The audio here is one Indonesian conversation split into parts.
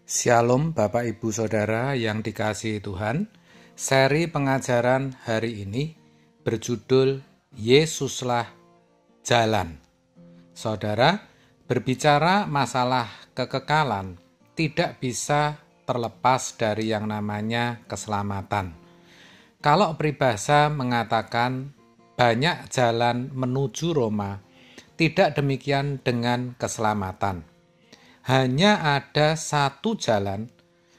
Shalom Bapak Ibu Saudara yang dikasihi Tuhan. Seri pengajaran hari ini berjudul Yesuslah Jalan. Saudara, berbicara masalah kekekalan tidak bisa terlepas dari yang namanya keselamatan. Kalau peribahasa mengatakan banyak jalan menuju Roma, tidak demikian dengan keselamatan. Hanya ada satu jalan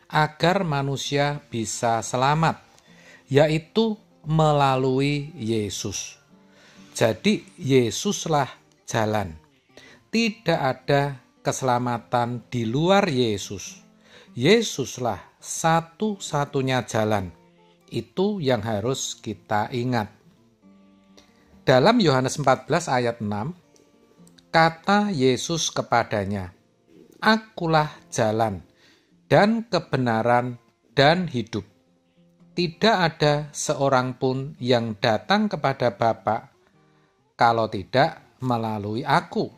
agar manusia bisa selamat, yaitu melalui Yesus. Jadi Yesuslah jalan. Tidak ada keselamatan di luar Yesus. Yesuslah satu-satunya jalan. Itu yang harus kita ingat. Dalam Yohanes 14 ayat 6, kata Yesus kepadanya, "Akulah jalan dan kebenaran dan hidup. Tidak ada seorang pun yang datang kepada Bapa kalau tidak melalui aku."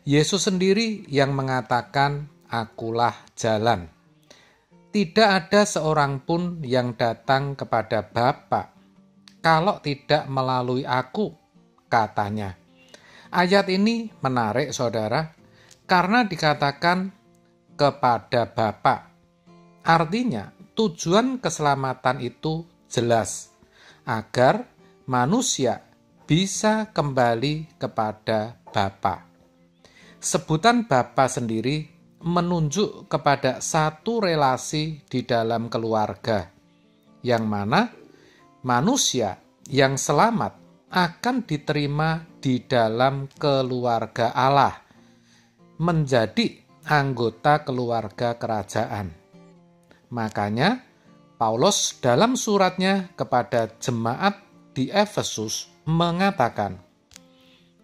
Yesus sendiri yang mengatakan, "Akulah jalan." Tidak ada seorang pun yang datang kepada Bapa kalau tidak melalui aku, katanya. Ayat ini menarik, saudara, karena dikatakan kepada Bapa. Artinya, tujuan keselamatan itu jelas, agar manusia bisa kembali kepada Bapa. Sebutan Bapa sendiri menunjuk kepada satu relasi di dalam keluarga, yang mana manusia yang selamat akan diterima di dalam keluarga Allah, menjadi anggota keluarga kerajaan. Makanya Paulus dalam suratnya kepada jemaat di Efesus mengatakan,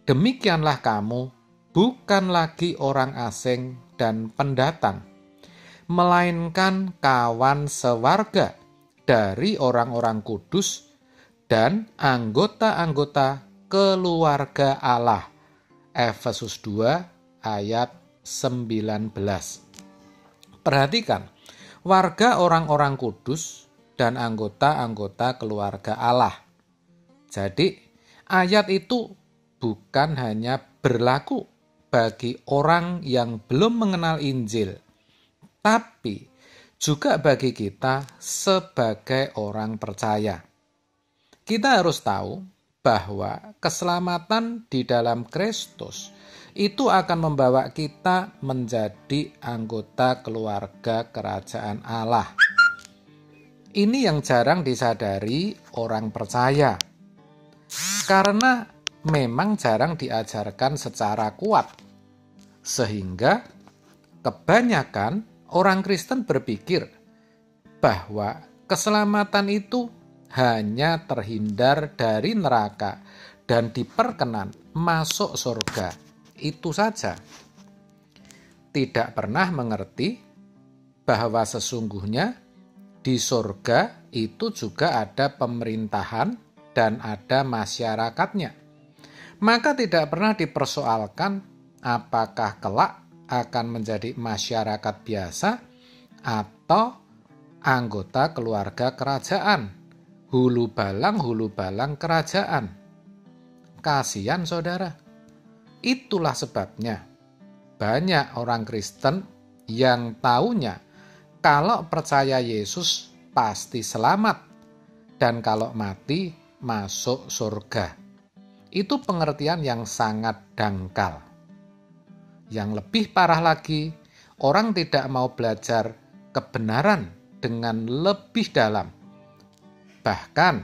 "Demikianlah kamu bukan lagi orang asing dan pendatang, melainkan kawan sewarga dari orang-orang kudus dan anggota-anggota keluarga Allah." Efesus 2 ayat 19. Perhatikan, warga orang-orang kudus dan anggota-anggota keluarga Allah. Jadi, ayat itu bukan hanya berlaku bagi orang yang belum mengenal Injil, tapi juga bagi kita sebagai orang percaya. Kita harus tahu bahwa keselamatan di dalam Kristus itu akan membawa kita menjadi anggota keluarga kerajaan Allah. Ini yang jarang disadari orang percaya, karena memang jarang diajarkan secara kuat, sehingga kebanyakan orang Kristen berpikir bahwa keselamatan itu hanya terhindar dari neraka dan diperkenan masuk surga. Itu saja. Tidak pernah mengerti bahwa sesungguhnya di surga itu juga ada pemerintahan dan ada masyarakatnya. Maka tidak pernah dipersoalkan apakah kelak akan menjadi masyarakat biasa atau anggota keluarga kerajaan. Hulu balang kerajaan. Kasihan saudara. Itulah sebabnya banyak orang Kristen yang taunya kalau percaya Yesus pasti selamat dan kalau mati masuk surga. Itu pengertian yang sangat dangkal. Yang lebih parah lagi, orang tidak mau belajar kebenaran dengan lebih dalam. Bahkan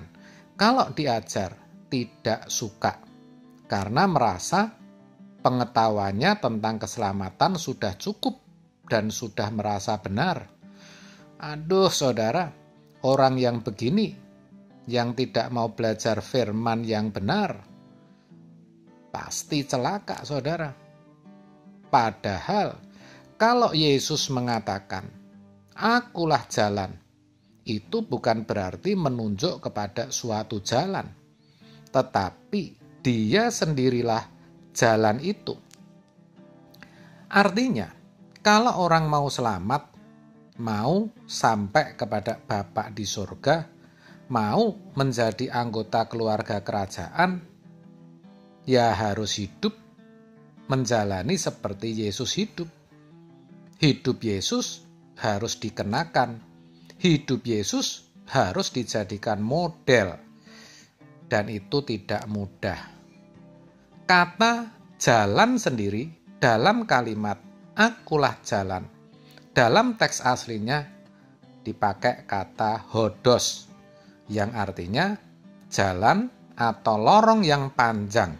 kalau diajar tidak suka karena merasa pengetahuannya tentang keselamatan sudah cukup dan sudah merasa benar. Aduh saudara, orang yang begini, yang tidak mau belajar firman yang benar, pasti celaka saudara. Padahal kalau Yesus mengatakan, "Akulah jalan," itu bukan berarti menunjuk kepada suatu jalan, tetapi Dia sendirilah jalan itu. Artinya, Kalau orang mau selamat, mau sampai kepada Bapa di surga, mau menjadi anggota keluarga kerajaan, ya harus hidup menjalani seperti Yesus hidup. Hidup Yesus harus dikenakan. Hidup Yesus harus dijadikan model. Dan itu tidak mudah. Kata jalan sendiri dalam kalimat akulah jalan, dalam teks aslinya dipakai kata hodos, yang artinya jalan atau lorong yang panjang.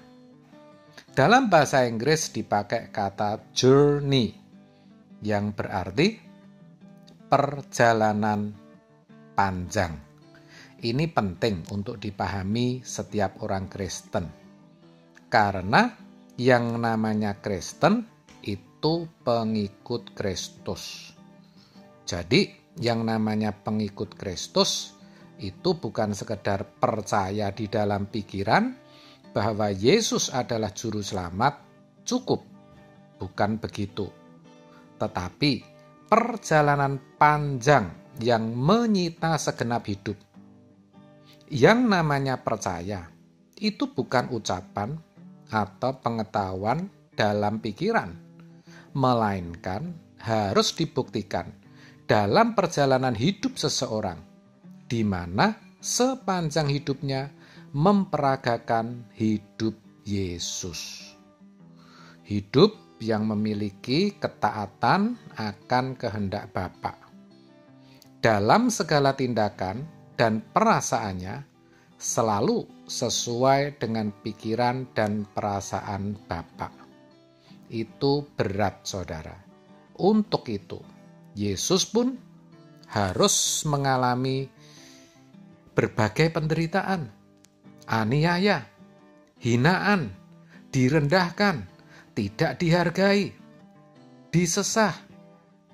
Dalam bahasa Inggris dipakai kata journey, yang berarti perjalanan panjang. Ini penting untuk dipahami setiap orang Kristen. Karena yang namanya Kristen itu pengikut Kristus. Jadi yang namanya pengikut Kristus itu bukan sekedar percaya di dalam pikiran bahwa Yesus adalah juru selamat, cukup. Bukan begitu. Tetapi perjalanan panjang yang menyita segenap hidup. Yang namanya percaya itu bukan ucapan atau pengetahuan dalam pikiran, melainkan harus dibuktikan dalam perjalanan hidup seseorang, di mana sepanjang hidupnya memperagakan hidup Yesus. Hidup yang memiliki ketaatan akan kehendak Bapa. Dalam segala tindakan dan perasaannya selalu sesuai dengan pikiran dan perasaan Bapa. Itu berat, saudara. Untuk itu, Yesus pun harus mengalami berbagai penderitaan, aniaya, hinaan, direndahkan, tidak dihargai, disesah,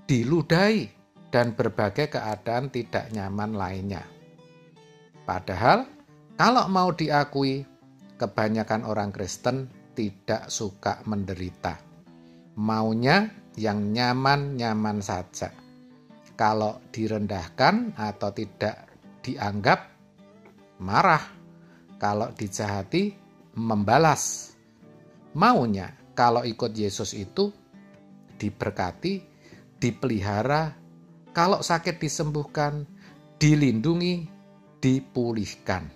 diludahi, dan berbagai keadaan tidak nyaman lainnya. Padahal, kalau mau diakui, kebanyakan orang Kristen tidak suka menderita. Maunya yang nyaman-nyaman saja. Kalau direndahkan atau tidak dianggap, marah. Kalau dijahati, membalas. Maunya kalau ikut Yesus itu diberkati, dipelihara, kalau sakit disembuhkan, dilindungi, dipulihkan.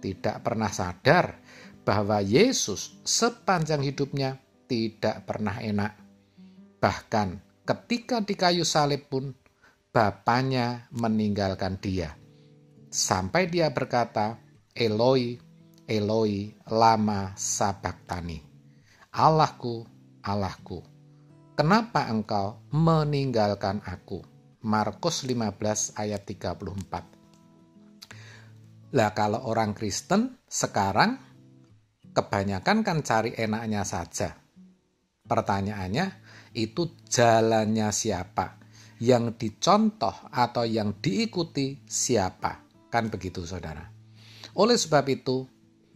Tidak pernah sadar bahwa Yesus sepanjang hidupnya tidak pernah enak. Bahkan ketika di kayu salib pun Bapanya meninggalkan dia. Sampai dia berkata, Eloi, Eloi, lama sabachthani. Allahku, Allahku, kenapa engkau meninggalkan aku? Markus 15 ayat 34. Lah kalau orang Kristen sekarang kebanyakan kan cari enaknya saja. Pertanyaannya itu jalannya siapa? Yang dicontoh atau yang diikuti siapa? Kan begitu, saudara. Oleh sebab itu,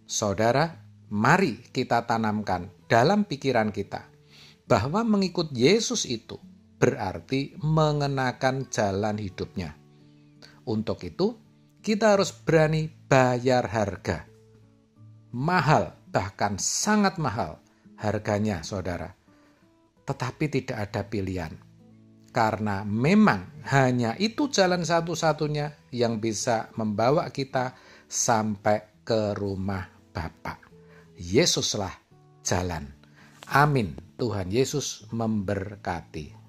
saudara, mari kita tanamkan dalam pikiran kita bahwa mengikut Yesus itu berarti mengenakan jalan hidupnya. Untuk itu, kita harus berani bayar harga. Mahal, bahkan sangat mahal harganya, saudara. Tetapi tidak ada pilihan. Karena memang hanya itu jalan satu-satunya yang bisa membawa kita sampai ke rumah Bapa. Yesuslah jalan. Amin. Tuhan Yesus memberkati.